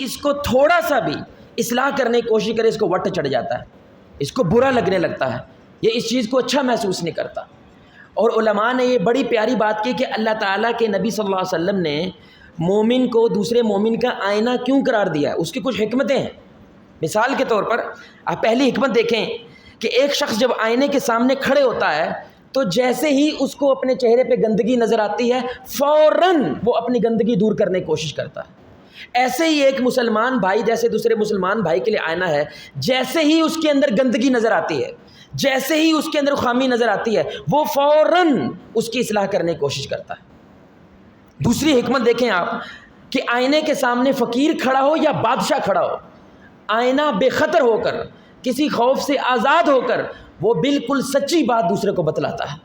اس کو تھوڑا سا بھی اصلاح کرنے کی کوشش کرے اس کو وٹ چڑھ جاتا ہے، اس کو برا لگنے لگتا ہے، یہ اس چیز کو اچھا محسوس نہیں کرتا۔ اور علماء نے یہ بڑی پیاری بات کی کہ اللہ تعالیٰ کے نبی صلی اللہ علیہ وسلم نے مومن کو دوسرے مومن کا آئینہ کیوں قرار دیا ہے، اس کی کچھ حکمتیں ہیں۔ مثال کے طور پر آپ پہلی حکمت دیکھیں کہ ایک شخص جب آئینے کے سامنے کھڑے ہوتا ہے تو جیسے ہی اس کو اپنے چہرے پہ گندگی نظر آتی ہے فوراً وہ اپنی گندگی دور کرنے کی کوشش کرتا ہے۔ ایسے ہی ایک مسلمان بھائی جیسے دوسرے مسلمان بھائی کے لیے آئینہ ہے، جیسے ہی اس کے اندر گندگی نظر آتی ہے، جیسے ہی اس کے اندر خامی نظر آتی ہے، وہ فوراً اس کی اصلاح کرنے کی کوشش کرتا ہے۔ دوسری حکمت دیکھیں آپ کہ آئینے کے سامنے فقیر کھڑا ہو یا بادشاہ کھڑا ہو، آئینہ بے خطر ہو کر، کسی خوف سے آزاد ہو کر وہ بالکل سچی بات دوسرے کو بتلاتا ہے۔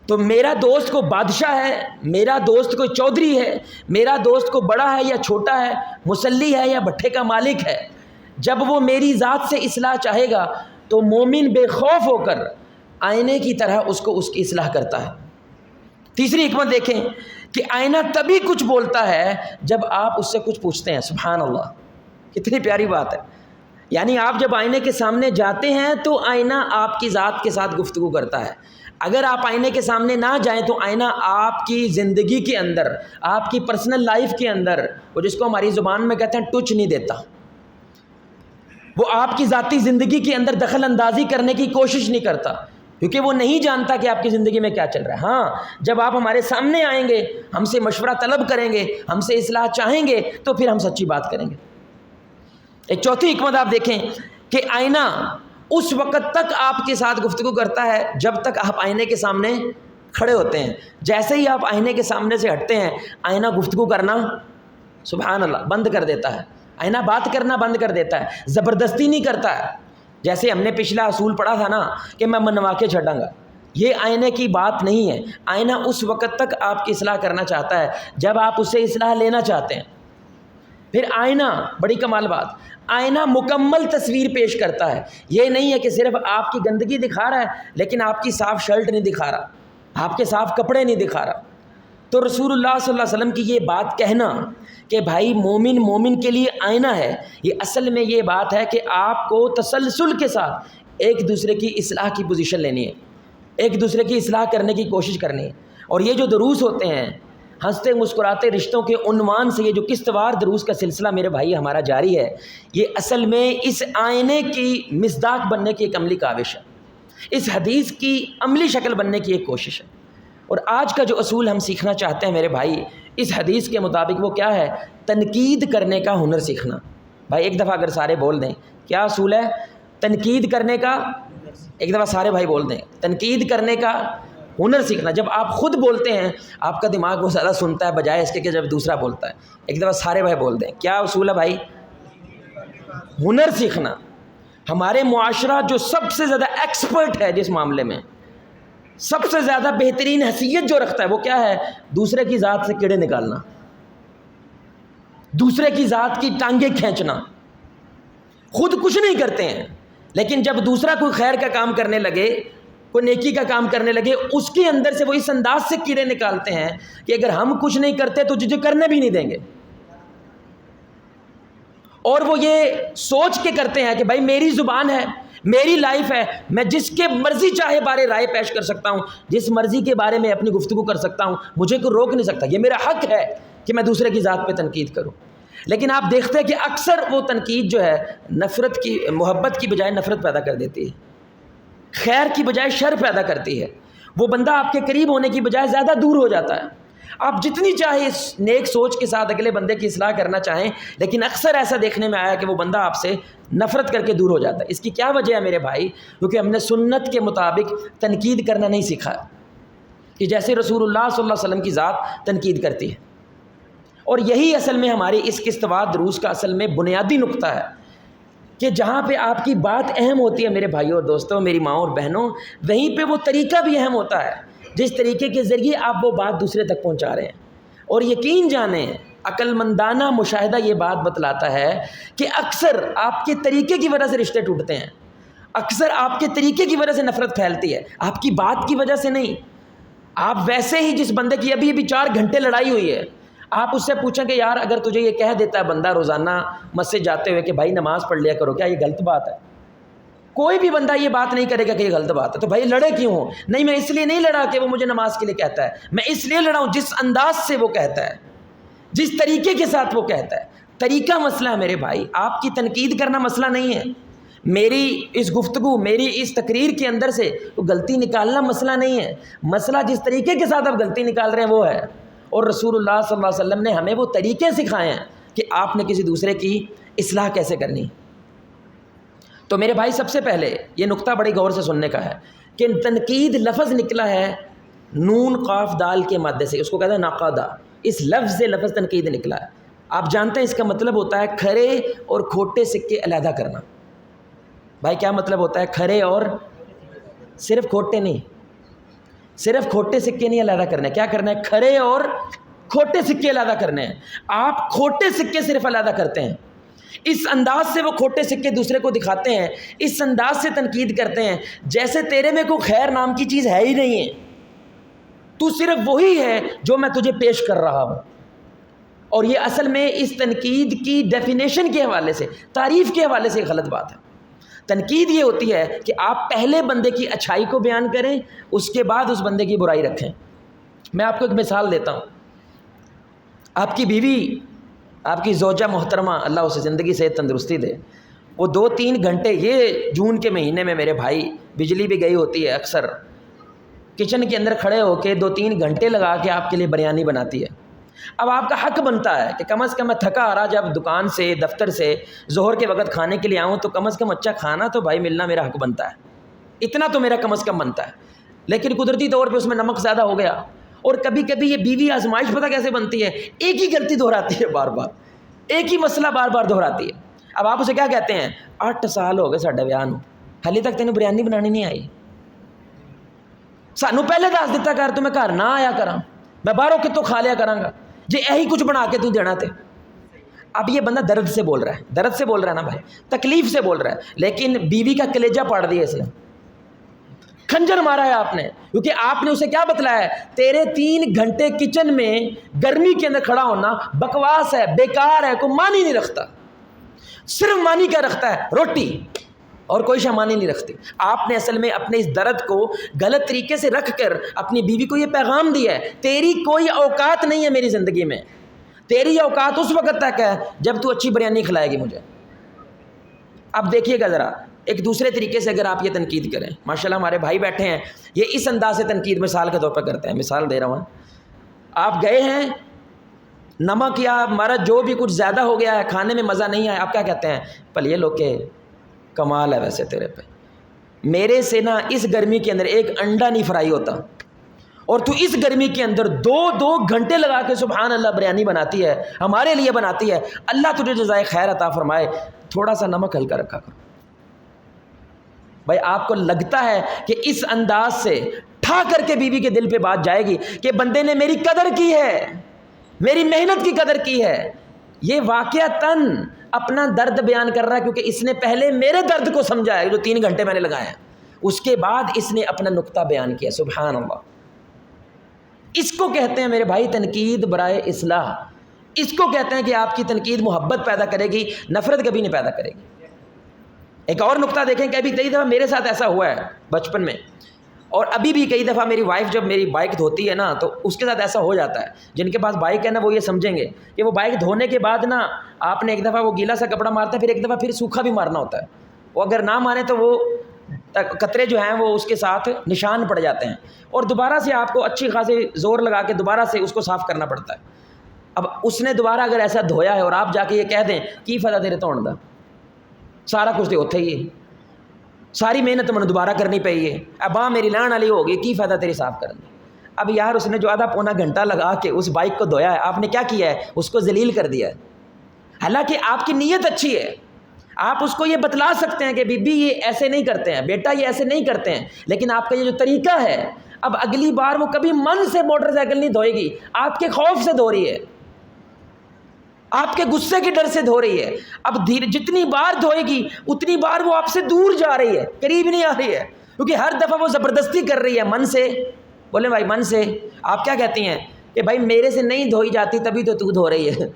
تو میرا دوست کو بادشاہ ہے، میرا دوست کوئی چودھری ہے، میرا دوست کو بڑا ہے یا چھوٹا ہے، مسلی ہے یا بھٹھے کا مالک ہے، جب وہ میری ذات سے اصلاح چاہے گا تو مومن بے خوف ہو کر آئینے کی طرح اس کی اصلاح کرتا ہے۔ تیسری حکمت دیکھیں کہ آئینہ تبھی کچھ بولتا ہے جب آپ اس سے کچھ پوچھتے ہیں۔ سبحان اللہ، کتنی پیاری بات ہے۔ یعنی آپ جب آئینے کے سامنے جاتے ہیں تو آئینہ آپ کی ذات کے ساتھ گفتگو کرتا ہے۔ اگر آپ آئینے کے سامنے نہ جائیں تو آئینہ آپ کی زندگی کے اندر، آپ کی پرسنل لائف کے اندر، وہ جس کو ہماری زبان میں کہتے ہیں ٹچ نہیں دیتا، وہ آپ کی ذاتی زندگی کے اندر دخل اندازی کرنے کی کوشش نہیں کرتا، کیونکہ وہ نہیں جانتا کہ آپ کی زندگی میں کیا چل رہا ہے۔ ہاں، جب آپ ہمارے سامنے آئیں گے، ہم سے مشورہ طلب کریں گے، ہم سے اصلاح چاہیں گے تو پھر ہم سچی بات کریں گے۔ ایک چوتھی حکمت آپ دیکھیں کہ آئینہ اس وقت تک آپ کے ساتھ گفتگو کرتا ہے جب تک آپ آئینے کے سامنے کھڑے ہوتے ہیں۔ جیسے ہی آپ آئینے کے سامنے سے ہٹتے ہیں، آئینہ گفتگو کرنا سبحان اللہ بند کر دیتا ہے، آئینہ بات کرنا بند کر دیتا ہے، زبردستی نہیں کرتا ہے۔ جیسے ہم نے پچھلا اصول پڑھا تھا نا کہ میں منوا کے چھڑوں گا، یہ آئینے کی بات نہیں ہے۔ آئینہ اس وقت تک آپ کی اصلاح کرنا چاہتا ہے جب آپ اس سے اصلاح لینا چاہتے ہیں۔ پھر آئینہ، بڑی کمال بات، آئینہ مکمل تصویر پیش کرتا ہے۔ یہ نہیں ہے کہ صرف آپ کی گندگی دکھا رہا ہے لیکن آپ کی صاف شرٹ نہیں دکھا رہا، آپ کے صاف کپڑے نہیں دکھا رہا۔ تو رسول اللہ صلی اللہ علیہ وسلم کی یہ بات کہنا کہ بھائی مومن کے لیے آئینہ ہے، یہ اصل میں یہ بات ہے کہ آپ کو تسلسل کے ساتھ ایک دوسرے کی اصلاح کی پوزیشن لینی ہے، ایک دوسرے کی اصلاح کرنے کی کوشش کرنی ہے۔ اور یہ جو دروس ہوتے ہیں ہنستے مسکراتے رشتوں کے عنوان سے، یہ جو قسط وار دروس کا سلسلہ میرے بھائی ہمارا جاری ہے، یہ اصل میں اس آئینے کی مصداق بننے کی ایک عملی کاوش ہے، اس حدیث کی عملی شکل بننے کی ایک کوشش ہے۔ اور آج کا جو اصول ہم سیکھنا چاہتے ہیں میرے بھائی اس حدیث کے مطابق، وہ کیا ہے؟ تنقید کرنے کا ہنر سیکھنا۔ بھائی ایک دفعہ اگر سارے بول دیں کیا اصول ہے؟ تنقید کرنے کا، ایک دفعہ سارے بھائی بول دیں، تنقید کرنے کا ہنر سیکھنا۔ جب آپ خود بولتے ہیں آپ کا دماغ بہت زیادہ سنتا ہے بجائے اس کے کہ جب دوسرا بولتا ہے۔ ایک دفعہ سارے بھائی بول دیں کیا اصول ہے بھائی؟ ہنر سیکھنا۔ ہمارے معاشرہ جو سب سے زیادہ ایکسپرٹ ہے جس معاملے میں، سب سے زیادہ بہترین حیثیت جو رکھتا ہے، وہ کیا ہے؟ دوسرے کی ذات سے کیڑے نکالنا، دوسرے کی ذات کی ٹانگیں کھینچنا۔ خود کچھ نہیں کرتے ہیں لیکن جب دوسرا کوئی خیر کا کام کرنے لگے، کوئی نیکی کا کام کرنے لگے، اس کے اندر سے وہ اس انداز سے کیڑے نکالتے ہیں کہ اگر ہم کچھ نہیں کرتے تو تجھے کرنے بھی نہیں دیں گے۔ اور وہ یہ سوچ کے کرتے ہیں کہ بھائی میری زبان ہے، میری لائف ہے، میں جس کے مرضی چاہے بارے رائے پیش کر سکتا ہوں، جس مرضی کے بارے میں اپنی گفتگو کر سکتا ہوں، مجھے کوئی روک نہیں سکتا، یہ میرا حق ہے کہ میں دوسرے کی ذات پہ تنقید کروں۔ لیکن آپ دیکھتے ہیں کہ اکثر وہ تنقید جو ہے نفرت کی، محبت کی بجائے نفرت پیدا کر دیتی ہے، خیر کی بجائے شر پیدا کرتی ہے۔ وہ بندہ آپ کے قریب ہونے کی بجائے زیادہ دور ہو جاتا ہے۔ آپ جتنی چاہے اس نیک سوچ کے ساتھ اگلے بندے کی اصلاح کرنا چاہیں، لیکن اکثر ایسا دیکھنے میں آیا کہ وہ بندہ آپ سے نفرت کر کے دور ہو جاتا ہے۔ اس کی کیا وجہ ہے میرے بھائی؟ کیونکہ ہم نے سنت کے مطابق تنقید کرنا نہیں سیکھا کہ جیسے رسول اللہ صلی اللہ علیہ وسلم کی ذات تنقید کرتی ہے۔ اور یہی اصل میں ہماری اس قسط وار دروس کا اصل میں بنیادی نقطہ ہے کہ جہاں پہ آپ کی بات اہم ہوتی ہے میرے بھائیوں اور دوستوں، میری ماں اور بہنوں، وہیں پہ وہ طریقہ بھی اہم ہوتا ہے جس طریقے کے ذریعے آپ وہ بات دوسرے تک پہنچا رہے ہیں۔ اور یقین جانیں عقل مندانہ مشاہدہ یہ بات بتلاتا ہے کہ اکثر آپ کے طریقے کی وجہ سے رشتے ٹوٹتے ہیں، اکثر آپ کے طریقے کی وجہ سے نفرت پھیلتی ہے، آپ کی بات کی وجہ سے نہیں۔ آپ ویسے ہی جس بندے کی ابھی 4 گھنٹے لڑائی ہوئی ہے، آپ اس سے پوچھیں کہ یار اگر تجھے یہ کہہ دیتا ہے بندہ روزانہ مسجد جاتے ہوئے کہ بھائی نماز پڑھ لیا کرو، کیا یہ غلط بات ہے؟ کوئی بھی بندہ یہ بات نہیں کرے گا کہ یہ غلط بات ہے. تو بھائی لڑے کیوں ہو؟ نہیں میں اس لیے نہیں لڑا کہ وہ مجھے نماز کے لیے کہتا ہے، میں اس لیے لڑا ہوں جس انداز سے وہ کہتا ہے، جس طریقے کے ساتھ وہ کہتا ہے. طریقہ مسئلہ ہے میرے بھائی، آپ کی تنقید کرنا مسئلہ نہیں ہے. میری اس گفتگو، میری اس تقریر کے اندر سے غلطی نکالنا مسئلہ نہیں ہے. مسئلہ جس طریقے کے ساتھ آپ غلطی نکال رہے ہیں وہ ہے. اور رسول اللہ صلی اللہ علیہ وسلم نے ہمیں وہ طریقے سکھائے ہیں کہ آپ نے کسی دوسرے کی اصلاح کیسے کرنی. تو میرے بھائی سب سے پہلے یہ نقطہ بڑی غور سے سننے کا ہے کہ تنقید لفظ نکلا ہے نون قاف دال کے مادے سے، اس کو کہتے ہیں نقادہ. اس لفظ سے لفظ تنقید نکلا ہے. آپ جانتے ہیں اس کا مطلب ہوتا ہے کھرے اور کھوٹے سکے علیحدہ کرنا. بھائی کیا مطلب ہوتا ہے کھرے اور صرف کھوٹے نہیں، صرف کھوٹے سکے نہیں علیحدہ کرنے. کیا کرنا ہے؟ کھرے اور کھوٹے سکے علیحدہ کرنے ہیں. آپ کھوٹے سکے صرف علیحدہ کرتے ہیں، اس انداز سے وہ کھوٹے سکے دوسرے کو دکھاتے ہیں، اس انداز سے تنقید کرتے ہیں جیسے تیرے میں کوئی خیر نام کی چیز ہے ہی نہیں ہے، تو صرف وہی ہے جو میں تجھے پیش کر رہا ہوں. اور یہ اصل میں اس تنقید کی ڈیفینیشن کے حوالے سے، تعریف کے حوالے سے غلط بات ہے. تنقید یہ ہوتی ہے کہ آپ پہلے بندے کی اچھائی کو بیان کریں، اس کے بعد اس بندے کی برائی رکھیں. میں آپ کو ایک مثال دیتا ہوں. آپ کی بیوی، آپ کی زوجہ محترمہ، اللہ اسے زندگی صحت تندرستی دے، وہ 2-3 گھنٹے، یہ جون کے مہینے میں میرے بھائی بجلی بھی گئی ہوتی ہے، اکثر کچن کے اندر کھڑے ہو کے 2-3 گھنٹے لگا کے آپ کے لیے بریانی بناتی ہے. اب آپ کا حق بنتا ہے کہ کم از کم میں تھکا آ رہا جب دکان سے، دفتر سے، ظہر کے وقت کھانے کے لیے آؤں تو کم از کم اچھا کھانا تو بھائی ملنا میرا حق بنتا ہے. اتنا تو میرا کم از کم بنتا ہے. لیکن قدرتی طور پہ اس میں نمک زیادہ ہو گیا. اور کبھی کبھی یہ بیوی آزمائش پتہ کیسے بنتی ہے؟ ایک ہی غلطی دہراتی ہے بار بار، ایک ہی مسئلہ بار بار دہراتی ہے. اب آپ اسے کیا کہتے ہیں؟ 8 سال ہو گئے ساڈے ویاہ نوں، ہلے تک تینوں بریانی بنانی نہیں آئی. سانوں پہلے دس دیتا کر تو میں گھر نہ آیا کراں، میں باہروں کتوں کھا لیا کراں گا جی یہی کچھ بنا کے تو دینا تھے. اب یہ بندہ درد سے بول رہا ہے، درد سے بول رہا ہے نا بھائی، تکلیف سے بول رہا ہے، لیکن بیوی کا کلیجہ پاڑ دیا اس نے، کھنجر مارا ہے آپ نے. کیونکہ آپ نے اسے کیا بتلایا ہے؟ تیرے 3 گھنٹے کچن میں گرمی کے اندر کھڑا ہونا بکواس ہے، بیکار ہے، کوئی معنی نہیں رکھتا. صرف معنی کیا رکھتا ہے؟ روٹی، اور کوئی شے معنی نہیں رکھتی. آپ نے اصل میں اپنے اس درد کو غلط طریقے سے رکھ کر اپنی بیوی کو یہ پیغام دیا ہے تیری کوئی اوقات نہیں ہے میری زندگی میں، تیری اوقات اس وقت تک ہے جب تو اچھی بریانی کھلائے گی مجھے. اب دیکھیے گا ذرا ایک دوسرے طریقے سے اگر آپ یہ تنقید کریں. ماشاءاللہ ہمارے بھائی بیٹھے ہیں، یہ اس انداز سے تنقید مثال کے طور پر کرتے ہیں. مثال دے رہا ہوں، آپ گئے ہیں، نمک یا مرچ جو بھی کچھ زیادہ ہو گیا ہے، کھانے میں مزہ نہیں آیا، آپ کیا کہتے ہیں؟ پلیے لوگ کے کمال ہے ویسے تیرے پہ، میرے سے نا اس گرمی کے اندر ایک انڈا نہیں فرائی ہوتا، اور تو اس گرمی کے اندر 2 گھنٹے لگا کے سبحان اللہ بریانی بناتی ہے، ہمارے لیے بناتی ہے، اللہ تجھے جزائے خیر عطا فرمائے، تھوڑا سا نمک ہلکا رکھا کرو. بھائی آپ کو لگتا ہے کہ اس انداز سے ٹھا کر کے بیوی کے دل پہ بات جائے گی کہ بندے نے میری قدر کی ہے، میری محنت کی قدر کی ہے؟ یہ واقعتاً اپنا درد بیان کر رہا ہے کیونکہ اس نے پہلے میرے درد کو سمجھا ہے جو 3 گھنٹے میں نے لگائے ہیں، اس کے بعد اس نے اپنا نقطہ بیان کیا. سبحان اللہ. اس کو کہتے ہیں میرے بھائی تنقید برائے اصلاح. اس کو کہتے ہیں کہ آپ کی تنقید محبت پیدا کرے گی، نفرت کبھی نہیں پیدا کرے گی. ایک اور نقطہ دیکھیں کہ ابھی کئی دفعہ میرے ساتھ ایسا ہوا ہے بچپن میں، اور ابھی بھی کئی دفعہ میری وائف جب میری بائک دھوتی ہے نا تو اس کے ساتھ ایسا ہو جاتا ہے. جن کے پاس بائک ہے نا وہ یہ سمجھیں گے کہ وہ بائک دھونے کے بعد نا آپ نے ایک دفعہ وہ گیلا سا کپڑا مارتا ہے، پھر ایک دفعہ پھر سوکھا بھی مارنا ہوتا ہے. وہ اگر نہ مارے تو وہ قطرے جو ہیں وہ اس کے ساتھ نشان پڑ جاتے ہیں، اور دوبارہ سے آپ کو اچھی خاصی زور لگا کے دوبارہ سے اس کو صاف کرنا پڑتا ہے. اب اس نے دوبارہ اگر ایسا دھویا ہے اور آپ جا کے یہ کہہ دیں کی فائدہ تیرے دھوਣ دا، سارا کچھ تو اتھے ہی ہے، ساری محنت میں دوبارہ کرنی پئی ہے، اب میری لان والی ہوگی، کی فائدہ تیری صاف کرنے. اب یار اس نے جو آدھا پونا گھنٹہ لگا کے اس بائک کو دھویا ہے، آپ نے کیا کیا ہے؟ اس کو ذلیل کر دیا ہے. حالانکہ آپ کی نیت اچھی ہے، آپ اس کو یہ بتلا سکتے ہیں کہ بی بی یہ ایسے نہیں کرتے ہیں، بیٹا یہ ایسے نہیں کرتے ہیں، لیکن آپ کا یہ جو طریقہ ہے، اب اگلی بار وہ کبھی من سے موٹر سائیکل نہیں دھوئے گی، آپ کے خوف سے دھو رہی ہے، آپ کے غصے کے ڈر سے دھو رہی ہے. اب جتنی بار دھوئے گی اتنی بار وہ آپ سے دور جا رہی ہے، قریب نہیں آ رہی ہے، کیونکہ ہر دفعہ وہ زبردستی کر رہی ہے من سے. بولے بھائی من سے. آپ کیا کہتی ہیں کہ بھائی میرے سے نہیں دھوئی جاتی تبھی تو دھو رہی ہے،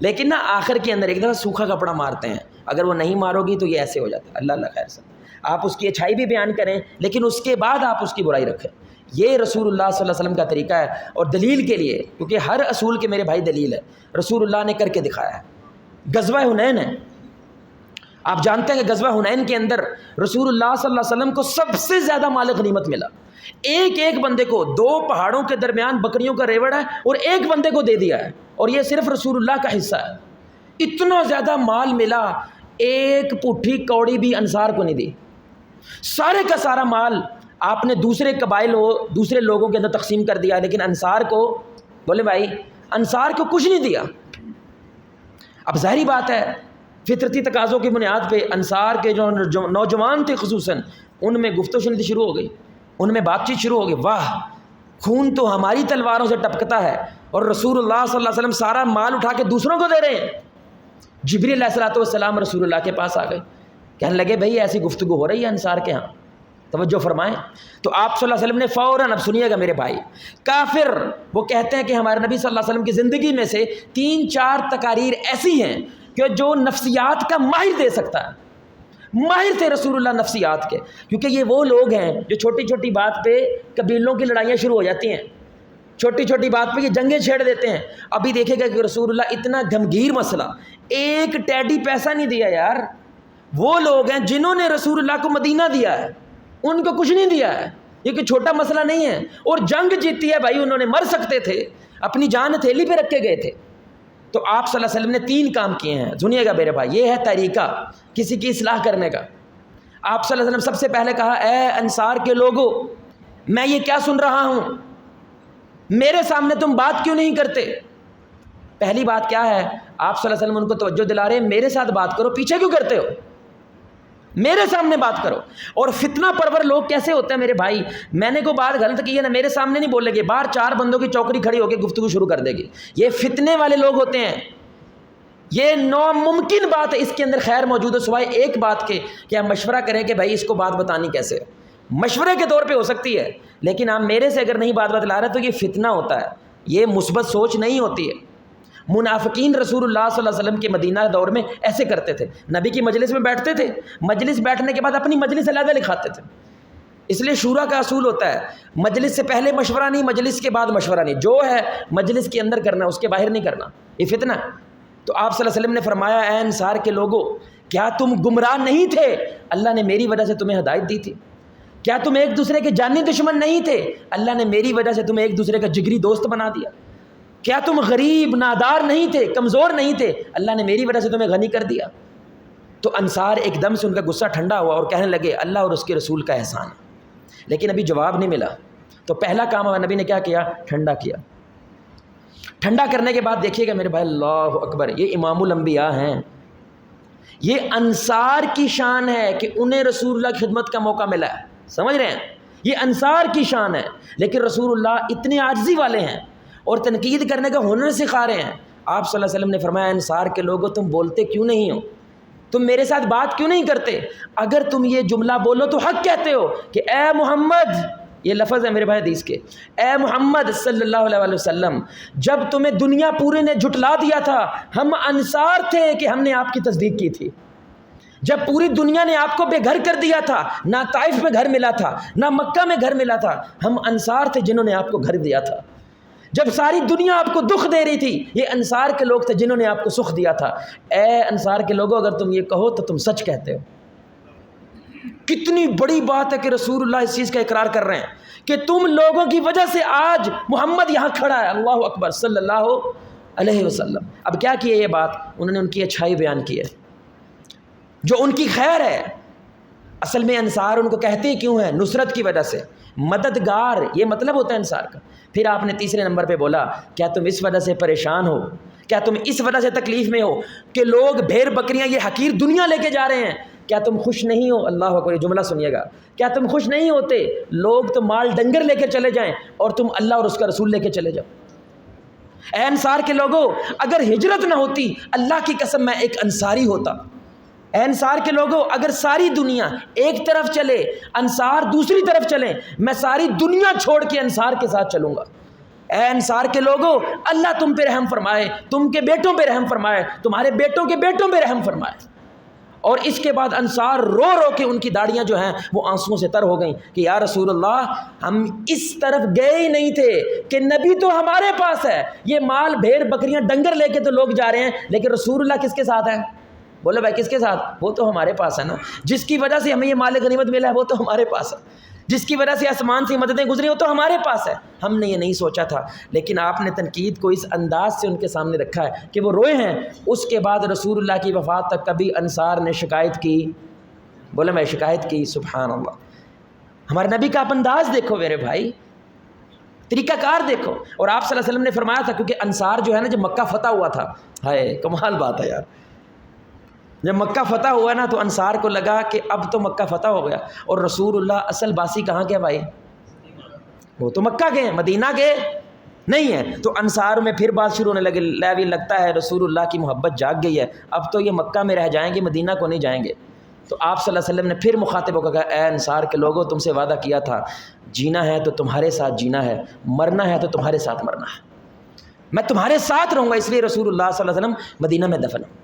لیکن نا آخر کے اندر ایک دفعہ سوکھا کپڑا مارتے ہیں، اگر وہ نہیں مارو گی تو یہ ایسے ہو جاتا ہے۔ اللہ اللہ خیر سے آپ اس کی اچھائی بھی بیان کریں لیکن اس کے بعد آپ اس کی برائی رکھیں، یہ رسول اللہ صلی اللہ علیہ وسلم کا طریقہ ہے۔ اور دلیل کے لیے، کیونکہ ہر اصول کے میرے بھائی دلیل ہے، رسول اللہ نے کر کے دکھایا ہے۔ غزوہ حنین ہے، آپ جانتے ہیں کہ غزوہ حنین کے اندر رسول اللہ صلی اللہ علیہ وسلم کو سب سے زیادہ مال غنیمت ملا، ایک بندے کو 2 پہاڑوں کے درمیان بکریوں کا ریوڑ ہے اور ایک بندے کو دے دیا ہے، اور یہ صرف رسول اللہ کا حصہ ہے۔ اتنا زیادہ مال ملا، ایک پٹھی کوڑی بھی انصار کو نہیں دی، سارے کا سارا مال آپ نے دوسرے قبائل دوسرے لوگوں کے اندر تقسیم کر دیا، لیکن انصار کو بولے بھائی انصار کو کچھ نہیں دیا۔ اب ظاہری بات ہے فطرتی تقاضوں کی بنیاد پہ انصار کے جو نوجوان تھے خصوصاً ان میں گفتگو شنیدی شروع ہو گئی، ان میں بات چیت شروع ہو گئی، واہ خون تو ہماری تلواروں سے ٹپکتا ہے اور رسول اللہ صلی اللہ علیہ وسلم سارا مال اٹھا کے دوسروں کو دے رہے ہیں۔ جبریل علیہ السلام رسول اللہ کے پاس آ گئے، کہنے لگے بھائی ایسی گفتگو ہو رہی ہے انصار کے ہاں، توجہ فرمائیں۔ تو آپ صلی اللہ علیہ وسلم نے فوراً، اب سنیے گا میرے بھائی، کافر وہ کہتے ہیں کہ ہمارے نبی صلی اللہ علیہ وسلم کی زندگی میں سے 3-4 تقاریر ایسی ہیں کہ جو نفسیات کا ماہر دے سکتا ہے، ماہر تھے رسول اللہ نفسیات کے، کیونکہ یہ وہ لوگ ہیں جو چھوٹی چھوٹی بات پہ قبیلوں کی لڑائیاں شروع ہو جاتی ہیں، چھوٹی چھوٹی بات پہ یہ جنگیں چھیڑ دیتے ہیں۔ ابھی دیکھے گا کہ رسول اللہ اتنا گھمگیر مسئلہ، ایک ٹیڈی پیسہ نہیں دیا یار، وہ لوگ ہیں جنہوں نے رسول اللہ کو مدینہ دیا ہے، ان کو کچھ نہیں دیا ہے، یہ کوئی چھوٹا مسئلہ نہیں ہے، اور جنگ جیتی ہے بھائی، انہوں نے مر سکتے تھے، اپنی جان ہتھیلی پہ رکھ کے گئے تھے۔ تو آپ صلی اللہ علیہ وسلم نے 3 کام کیے ہیں، سنیے گا میرے بھائی، یہ ہے طریقہ کسی کی اصلاح کرنے کا۔ آپ صلی اللہ علیہ وسلم سب سے پہلے کہا، اے انصار کے لوگوں میں یہ کیا سن رہا ہوں، میرے سامنے تم بات کیوں نہیں کرتے؟ پہلی بات کیا ہے، آپ صلی اللہ علیہ وسلم ان کو توجہ دلا رہے ہیں، میرے ساتھ بات کرو، پیچھے کیوں کرتے ہو، میرے سامنے بات کرو۔ اور فتنہ پرور لوگ کیسے ہوتے ہیں میرے بھائی، میں نے کوئی بات غلط کی ہے نا، میرے سامنے نہیں بولے گے، باہر 4 بندوں کی چوکری کھڑی ہو کے گفتگو شروع کر دے گی، یہ فتنے والے لوگ ہوتے ہیں۔ یہ ناممکن بات ہے اس کے اندر خیر موجود ہے، سوائے ایک بات کے کہ آپ مشورہ کریں کہ بھائی اس کو بات بتانی کیسے، مشورے کے طور پہ ہو سکتی ہے، لیکن آپ میرے سے اگر نہیں بات بتلا رہے تو یہ فتنہ ہوتا ہے، یہ مثبت سوچ نہیں ہوتی ہے۔ منافقین رسول اللہ صلی اللہ علیہ وسلم کے مدینہ دور میں ایسے کرتے تھے، نبی کی مجلس میں بیٹھتے تھے، مجلس بیٹھنے کے بعد اپنی مجلس علیحدہ لکھاتے تھے۔ اس لیے شورا کا اصول ہوتا ہے، مجلس سے پہلے مشورہ نہیں، مجلس کے بعد مشورہ نہیں، جو ہے مجلس کے اندر کرنا، اس کے باہر نہیں کرنا، یہ فتنہ ہے۔ تو آپ صلی اللہ علیہ وسلم نے فرمایا، اے انصار کے لوگوں کیا تم گمراہ نہیں تھے، اللہ نے میری وجہ سے تمہیں ہدایت دی تھی؟ کیا تم ایک دوسرے کے جانی دشمن نہیں تھے، اللہ نے میری وجہ سے تمہیں ایک دوسرے کا جگری دوست بنا دیا؟ کیا تم غریب نادار نہیں تھے، کمزور نہیں تھے، اللہ نے میری وجہ سے تمہیں غنی کر دیا؟ تو انصار ایک دم سے ان کا غصہ ٹھنڈا ہوا اور کہنے لگے اللہ اور اس کے رسول کا احسان ہے، لیکن ابھی جواب نہیں ملا۔ تو پہلا کام نبی نے کیا کیا، ٹھنڈا کیا۔ ٹھنڈا کرنے کے بعد دیکھیے گا میرے بھائی، اللہ اکبر، یہ امام الانبیاء ہیں، یہ انصار کی شان ہے کہ انہیں رسول اللہ کی خدمت کا موقع ملا ہے، سمجھ رہے ہیں، یہ انصار کی شان ہے، لیکن رسول اللہ اتنے عاجزی والے ہیں اور تنقید کرنے کا ہنر سکھا رہے ہیں۔ آپ صلی اللہ علیہ وسلم نے فرمایا، انصار کے لوگوں تم بولتے کیوں نہیں ہو، تم میرے ساتھ بات کیوں نہیں کرتے؟ اگر تم یہ جملہ بولو تو حق کہتے ہو کہ اے محمد، یہ لفظ ہے میرے بھائی حدیث کے، اے محمد صلی اللہ علیہ وسلم، جب تمہیں دنیا پورے نے جھٹلا دیا تھا ہم انصار تھے کہ ہم نے آپ کی تصدیق کی تھی، جب پوری دنیا نے آپ کو بے گھر کر دیا تھا، نہ طائف میں گھر ملا تھا نہ مکہ میں گھر ملا تھا، ہم انصار تھے جنہوں نے آپ کو گھر دیا تھا، جب ساری دنیا آپ کو دکھ دے رہی تھی یہ انصار کے لوگ تھے جنہوں نے آپ کو سکھ دیا تھا۔ اے انصار کے لوگوں اگر تم یہ کہو تو تم سچ کہتے ہو۔ کتنی بڑی بات ہے کہ رسول اللہ اس چیز کا اقرار کر رہے ہیں کہ تم لوگوں کی وجہ سے آج محمد یہاں کھڑا ہے، اللہ اکبر صلی اللہ علیہ وسلم۔ اب کیا کیے یہ بات، انہوں نے ان کی اچھائی بیان کی ہے جو ان کی خیر ہے۔ اصل میں انصار ان کو کہتے کیوں ہیں، نصرت کی وجہ سے، مددگار، یہ مطلب ہوتا ہے انصار کا۔ پھر آپ نے تیسرے نمبر پہ بولا، کیا تم اس وجہ سے پریشان ہو، کیا تم اس وجہ سے تکلیف میں ہو کہ لوگ بھیڑ بکریاں یہ حقیر دنیا لے کے جا رہے ہیں، کیا تم خوش نہیں ہو؟ اللہ اکبر، یہ جملہ سنیے گا، کیا تم خوش نہیں ہوتے؟ لوگ تو مال ڈنگر لے کے چلے جائیں اور تم اللہ اور اس کا رسول لے کے چلے جاؤ۔ اے انصار کے لوگوں اگر ہجرت نہ ہوتی، اللہ کی قسم میں ایک انصاری ہوتا۔ اے انصار کے لوگوں اگر ساری دنیا ایک طرف چلے، انصار دوسری طرف چلیں، میں ساری دنیا چھوڑ کے انصار کے ساتھ چلوں گا۔ اے انصار کے لوگوں اللہ تم پہ رحم فرمائے، تم کے بیٹوں پہ رحم فرمائے، تمہارے بیٹوں کے بیٹوں پہ رحم فرمائے۔ اور اس کے بعد انصار رو رو کے ان کی داڑیاں جو ہیں وہ آنسوؤں سے تر ہو گئیں کہ یا رسول اللہ ہم اس طرف گئے ہی نہیں تھے کہ نبی تو ہمارے پاس ہے، یہ مال بھیڑ بکریاں ڈنگر لے کے تو لوگ جا رہے ہیں، لیکن رسول اللہ کس کے ساتھ ہے؟ بولے بھائی کس کے ساتھ؟ وہ تو ہمارے پاس ہے نا، جس کی وجہ سے ہمیں یہ مال غنیمت ملا ہے وہ تو ہمارے پاس ہے، جس کی وجہ سے آسمان سے مددیں گزری وہ تو ہمارے پاس ہے۔ ہم نے یہ نہیں سوچا تھا، لیکن آپ نے تنقید کو اس انداز سے ان کے سامنے رکھا ہے کہ وہ روئے ہیں۔ اس کے بعد رسول اللہ کی وفات تک کبھی انصار نے شکایت کی؟ بولے میں شکایت کی؟ سبحان اللہ۔ ہمارے نبی کا آپ انداز دیکھو میرے بھائی، طریقہ کار دیکھو۔ اور آپ صلی اللہ علیہ وسلم نے فرمایا تھا، کیونکہ انصار جو ہے نا جب مکہ فتح ہوا تھا، ہائے کمال بات ہے یار، جب مکہ فتح ہوا نا تو انصار کو لگا کہ اب تو مکہ فتح ہو گیا، اور رسول اللہ اصل باسی کہاں کے بھائی؟ وہ تو مکہ گئے ہیں، مدینہ گئے نہیں ہے۔ تو انصار میں پھر بات شروع ہونے لگی، لگتا ہے رسول اللہ کی محبت جاگ گئی ہے، اب تو یہ مکہ میں رہ جائیں گے، مدینہ کو نہیں جائیں گے۔ تو آپ صلی اللہ علیہ وسلم نے پھر مخاطب ہو کر کہا اے انصار کے لوگوں تم سے وعدہ کیا تھا، جینا ہے تو تمہارے ساتھ جینا ہے، مرنا ہے تو تمہارے ساتھ مرنا ہے، میں تمہارے ساتھ رہوں گا، اس لیے رسول اللہ صلی اللہ علیہ وسلم مدینہ میں دفن ہوں۔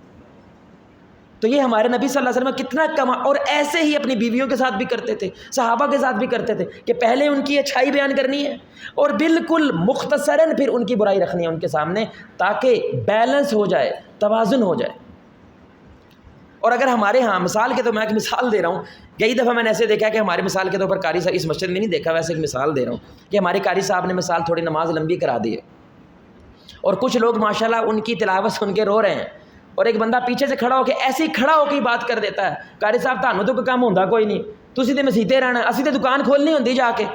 تو یہ ہمارے نبی صلی اللہ علیہ وسلم کتنا کما، اور ایسے ہی اپنی بیویوں کے ساتھ بھی کرتے تھے، صحابہ کے ساتھ بھی کرتے تھے کہ پہلے ان کی اچھائی بیان کرنی ہے اور بالکل مختصراً پھر ان کی برائی رکھنی ہے ان کے سامنے، تاکہ بیلنس ہو جائے، توازن ہو جائے۔ اور اگر ہمارے ہاں مثال کے تو میں ایک مثال دے رہا ہوں، کئی دفعہ میں نے ایسے دیکھا کہ ہمارے مثال کے طور پر قاری صاحب، اس مسجد میں نہیں دیکھا، ویسے ایک مثال دے رہا ہوں کہ ہمارے قاری صاحب نے مثال تھوڑی نماز لمبی کرا دی ہے، اور کچھ لوگ ماشاءاللہ ان کی تلاوت سن کے رو رہے ہیں، اور ایک بندہ پیچھے سے کھڑا ہو کے ایسے ہی کھڑا ہو کے بات کر دیتا ہے، قاری صاحب تانوں تو کوئی کام ہوندا کوئی نہیں، تسی تے مسیتے رہنا، اسی تے دکان کھولنی ہوندی جا کے،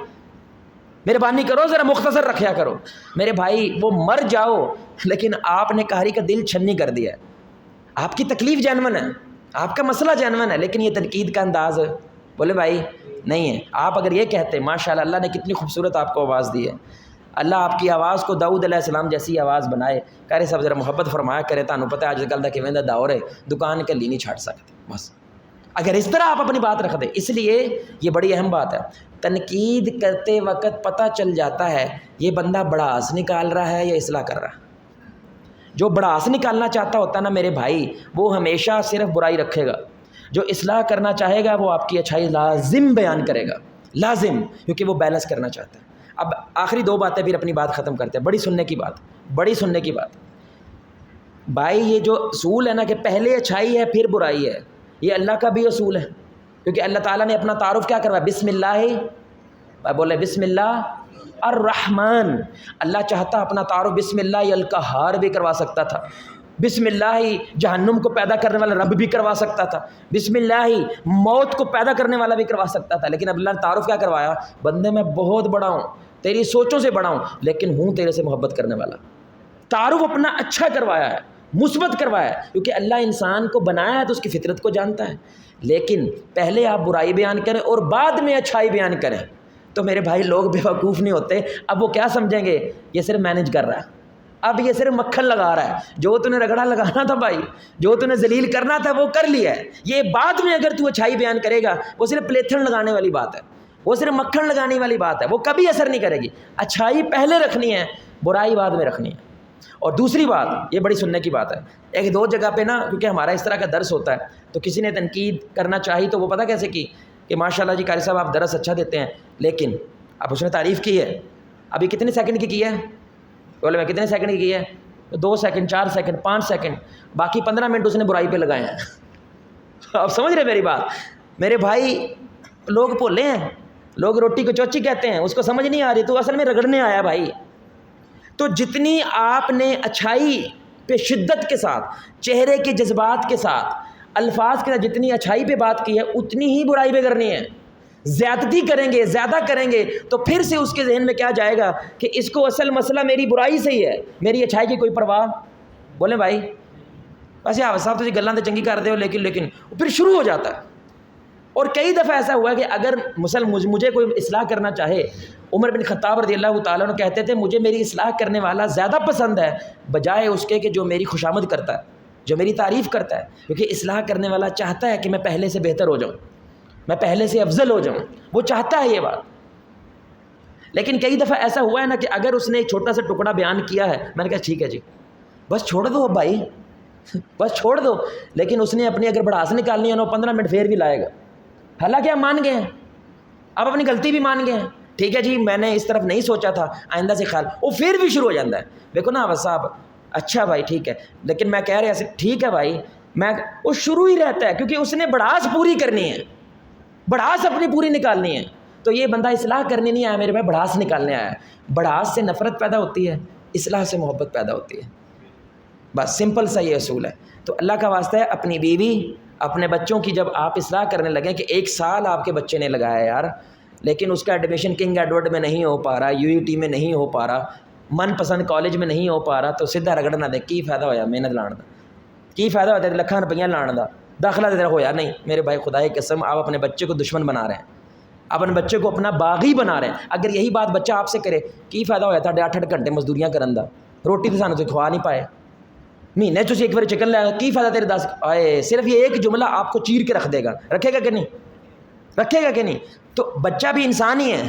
مہربانی کرو ذرا مختصر رکھیا کرو۔ میرے بھائی وہ مر جاؤ، لیکن آپ نے قاری کا دل چھنی کر دیا ہے، آپ کی تکلیف جینون ہے، آپ کا مسئلہ جینون ہے، لیکن یہ تنقید کا انداز ہے، بولے بھائی نہیں ہے۔ آپ اگر یہ کہتے ماشاءاللہ اللہ نے کتنی خوبصورت آپ کو آواز دی ہے، اللہ آپ کی آواز کو داؤد علیہ السلام جیسی آواز بنائے، قاری صاحب ذرا محبت فرمایا کرے، تانوں پتہ ہے آج کل دا کیویں دا دور ہے، دکان کلی نہیں چھاڑ سکتے، بس اگر اس طرح آپ اپنی بات رکھ دیں۔ اس لیے یہ بڑی اہم بات ہے، تنقید کرتے وقت پتہ چل جاتا ہے یہ بندہ بڑاس نکال رہا ہے یا اصلاح کر رہا ہے۔ جو بڑاس نکالنا چاہتا ہوتا ہے نا میرے بھائی، وہ ہمیشہ صرف برائی رکھے گا، جو اصلاح کرنا چاہے گا وہ آپ کی اچھائی لازم بیان کرے گا، لازم، کیونکہ وہ بیلنس کرنا چاہتا ہے۔ اب آخری دو باتیں پھر اپنی بات ختم کرتے ہیں، بڑی سننے کی بات، بڑی سننے کی بات بھائی، یہ جو اصول ہے نا کہ پہلے اچھائی ہے پھر برائی ہے، یہ اللہ کا بھی اصول ہے، کیونکہ اللہ تعالیٰ نے اپنا تعارف کیا کروایا؟ بسم اللہ، بولے بسم اللہ الرحمن۔ اللہ چاہتا اپنا تعارف بسم اللہ القہار بھی کروا سکتا تھا، بسم اللہ ہی جہنم کو پیدا کرنے والا رب بھی کروا سکتا تھا، بسم اللہ ہی موت کو پیدا کرنے والا بھی کروا سکتا تھا، لیکن اب اللہ نے تعارف کیا کروایا؟ بندے میں بہت بڑا ہوں، تیری سوچوں سے بڑا ہوں، لیکن ہوں تیرے سے محبت کرنے والا۔ تعارف اپنا اچھا کروایا ہے، مثبت کروایا ہے، کیونکہ اللہ انسان کو بنایا ہے تو اس کی فطرت کو جانتا ہے، لیکن پہلے آپ برائی بیان کریں اور بعد میں اچھائی بیان کریں تو میرے بھائی لوگ بیوقوف نہیں ہوتے۔ اب وہ کیا سمجھیں گے؟ یہ صرف مینج کر رہا ہے، اب یہ صرف مکھن لگا رہا ہے، جو تو نے رگڑا لگانا تھا بھائی، جو تو نے ذلیل کرنا تھا وہ کر لیا ہے، یہ بعد میں اگر تو اچھائی بیان کرے گا وہ صرف پلیتھن لگانے والی بات ہے، وہ صرف مکھن لگانے والی بات ہے، وہ کبھی اثر نہیں کرے گی۔ اچھائی پہلے رکھنی ہے، برائی بعد میں رکھنی ہے۔ اور دوسری بات، یہ بڑی سننے کی بات ہے، ایک دو جگہ پہ نا، کیونکہ ہمارا اس طرح کا درس ہوتا ہے تو کسی نے تنقید کرنا چاہی تو وہ پتہ کیسے کی کہ ماشاءاللہ جی قاری صاحب آپ درس اچھا دیتے ہیں، لیکن اب اس نے تعریف کی ہے، ابھی کتنے سیکنڈ کی ہے؟ بولے میں کتنے سیکنڈ کی ہے؟ 2 سیکنڈ، 4 سیکنڈ، 5 سیکنڈ، باقی 15 منٹ اس نے برائی پہ لگائے ہیں۔ آپ سمجھ رہے میری بات؟ میرے بھائی لوگ بھولے ہیں، لوگ روٹی کو چوچی کہتے ہیں، اس کو سمجھ نہیں آ رہی، تو اصل میں رگڑنے آیا بھائی۔ تو جتنی آپ نے اچھائی پہ شدت کے ساتھ، چہرے کے جذبات کے ساتھ، الفاظ کے ساتھ جتنی اچھائی پہ بات کی ہے اتنی ہی برائی پہ کرنی ہے۔ زیادتی کریں گے، زیادہ کریں گے تو پھر سے اس کے ذہن میں کیا جائے گا کہ اس کو اصل مسئلہ میری برائی سے ہی ہے، میری اچھائی کی کوئی پرواہ۔ بولیں بھائی ویسے آپ صاحب تو جی گلاں تے چنگی کر دے ہو، لیکن پھر شروع ہو جاتا ہے۔ اور کئی دفعہ ایسا ہوا کہ اگر مجھے کوئی اصلاح کرنا چاہے، عمر بن خطاب رضی اللہ تعالیٰ عنہ کہتے تھے مجھے میری اصلاح کرنے والا زیادہ پسند ہے بجائے اس کے کہ جو میری خوشامد کرتا ہے، جو میری تعریف کرتا ہے، کیونکہ اصلاح کرنے والا چاہتا ہے کہ میں پہلے سے بہتر ہو جاؤں، میں پہلے سے افضل ہو جاؤں، وہ چاہتا ہے یہ بات۔ لیکن کئی دفعہ ایسا ہوا ہے نا کہ اگر اس نے ایک چھوٹا سا ٹکڑا بیان کیا ہے، میں نے کہا ٹھیک ہے جی بس چھوڑ دو بھائی، بس چھوڑ دو، لیکن اس نے اپنی اگر بڑھاس نکالنی ہے نا 15 منٹ پھر بھی لائے گا، حالانکہ ہم مان گئے ہیں، اب اپنی غلطی بھی مان گئے ہیں، ٹھیک ہے جی میں نے اس طرف نہیں سوچا تھا، آئندہ سے خیال، وہ پھر بھی شروع ہو جاتا ہے، دیکھو نا بس صاحب اچھا بھائی ٹھیک ہے، لیکن میں کہہ رہا ایسے ٹھیک ہے بھائی، میں وہ شروع ہی رہتا ہے کیونکہ اس نے بڑھاس پوری کرنی ہے، بڑھاس اپنی پوری نکالنی ہے، تو یہ بندہ اصلاح کرنے نہیں آیا میرے بھائی، بڑھاس نکالنے آیا ہے، بڑھاس سے نفرت پیدا ہوتی ہے، اصلاح سے محبت پیدا ہوتی ہے، بس سمپل سا یہ اصول ہے۔ تو اللہ کا واسطہ ہے اپنی بیوی اپنے بچوں کی جب آپ اصلاح کرنے لگیں کہ 1 سال آپ کے بچے نے لگایا یار، لیکن اس کا ایڈمیشن کنگ ایڈورڈ میں نہیں ہو پا رہا، UET میں نہیں ہو پا رہا، من پسند کالج میں نہیں ہو پا رہا، تو سیدھا رگڑ نہ دے، کی فائدہ ہویا محنت لان دا، کی فائدہ ہوتا ہے لکھاں روپیہ لان دا، داخلہ دے ہویا نہیں میرے بھائی، خدا کی قسم آپ اپنے بچے کو دشمن بنا رہے ہیں، اپنے بچے کو اپنا باغی بنا رہے ہیں۔ اگر یہی بات بچہ آپ سے کرے کی فائدہ ہویا تھا 8-8 گھنٹے مزدوریاں کرن دا، روٹی تو سانوں سے کھوا نہیں پائے، مہینے تسی ایک بار چکن لے کی فائدہ تیرے 10 آئے، صرف یہ ایک جملہ آپ کو چیر کے رکھ دے گا، رکھے گا کہ نہیں، رکھے گا کہ نہیں؟ تو بچہ بھی انسان ہی ہے،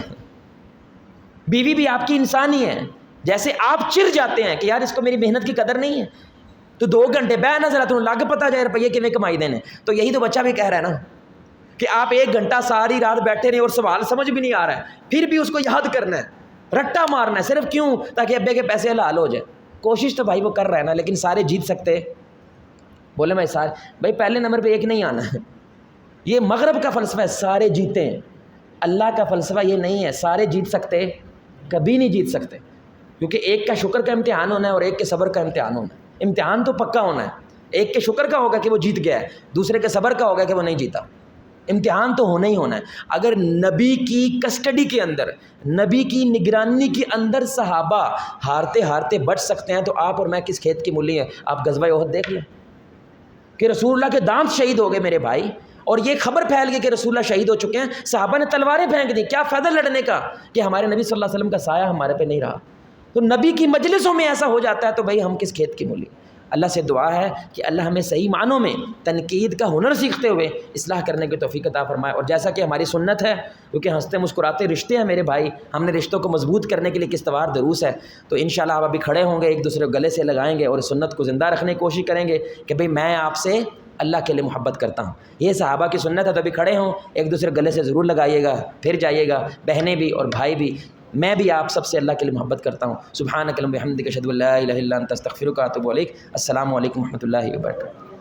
بیوی بھی آپ کی انسان ہی ہے، جیسے آپ چر جاتے ہیں کہ یار اس کو میری محنت کی قدر نہیں ہے، تو 2 گھنٹے بہ نہ ذرا تم لگ پتہ جائے روپیے کیویں کمائی دینے، تو یہی تو بچہ بھی کہہ رہا ہے نا کہ آپ 1 گھنٹہ ساری رات بیٹھے رہے اور سوال سمجھ بھی نہیں آ رہا ہے، پھر بھی اس کو یاد کرنا ہے، رٹا مارنا ہے، صرف کیوں؟ تاکہ ابے کے پیسے حلال ہو جائے، کوشش تو بھائی وہ کر رہا ہے نا، لیکن سارے جیت سکتے، بولے بھائی سارے، بھائی پہلے نمبر پہ ایک نہیں آنا ہے، یہ مغرب کا فلسفہ ہے سارے جیتے ہیں، اللہ کا فلسفہ یہ نہیں ہے سارے جیت سکتے، کبھی نہیں جیت سکتے، کیونکہ ایک کا شکر کا امتحان ہونا ہے اور ایک کے صبر کا امتحان ہونا ہے، امتحان تو پکا ہونا ہے، ایک کے شکر کا ہوگا کہ وہ جیت گیا ہے، دوسرے کے صبر کا ہوگا کہ وہ نہیں جیتا، امتحان تو ہونا ہی ہونا ہے۔ اگر نبی کی کسٹڈی کے اندر، نبی کی نگرانی کے اندر صحابہ ہارتے ہارتے بچ سکتے ہیں تو آپ اور میں کس کھیت کی مولی ہیں؟ آپ غزوہ احد دیکھ لیں کہ رسول اللہ کے دانت شہید ہو گئے میرے بھائی، اور یہ خبر پھیل گئی کہ رسول اللہ شہید ہو چکے ہیں، صحابہ نے تلواریں پھینک دی، کیا فائدہ لڑنے کا کہ ہمارے نبی صلی اللہ علیہ وسلم کا سایہ ہمارے پہ نہیں رہا، تو نبی کی مجلسوں میں ایسا ہو جاتا ہے تو بھائی ہم کس کھیت کی مولی؟ اللہ سے دعا ہے کہ اللہ ہمیں صحیح معنوں میں تنقید کا ہنر سیکھتے ہوئے اصلاح کرنے کی توفیق عطا فرمائے، اور جیسا کہ ہماری سنت ہے کیونکہ ہنستے مسکراتے رشتے ہیں میرے بھائی، ہم نے رشتوں کو مضبوط کرنے کے لیے کس توار دروس ہے، تو انشاءاللہ آپ ابھی کھڑے ہوں گے، ایک دوسرے کو گلے سے لگائیں گے اور اس سنت کو زندہ رکھنے کی کوشش کریں گے کہ بھئی میں آپ سے اللہ کے لیے محبت کرتا ہوں، یہ صحابہ کی سنت ہے، تو ابھی کھڑے ہوں، ایک دوسرے گلے سے ضرور لگائیے گا، پھر جائیے گا، بہنیں بھی اور بھائی بھی، میں بھی آپ سب سے اللہ کے لیے محبت کرتا ہوں۔ سبحانک اللہم وبحمدک اشہد ان لا الہ الا انت استغفرک واتوب الیک۔ السلام علیکم ورحمۃ اللہ وبرکاتہ۔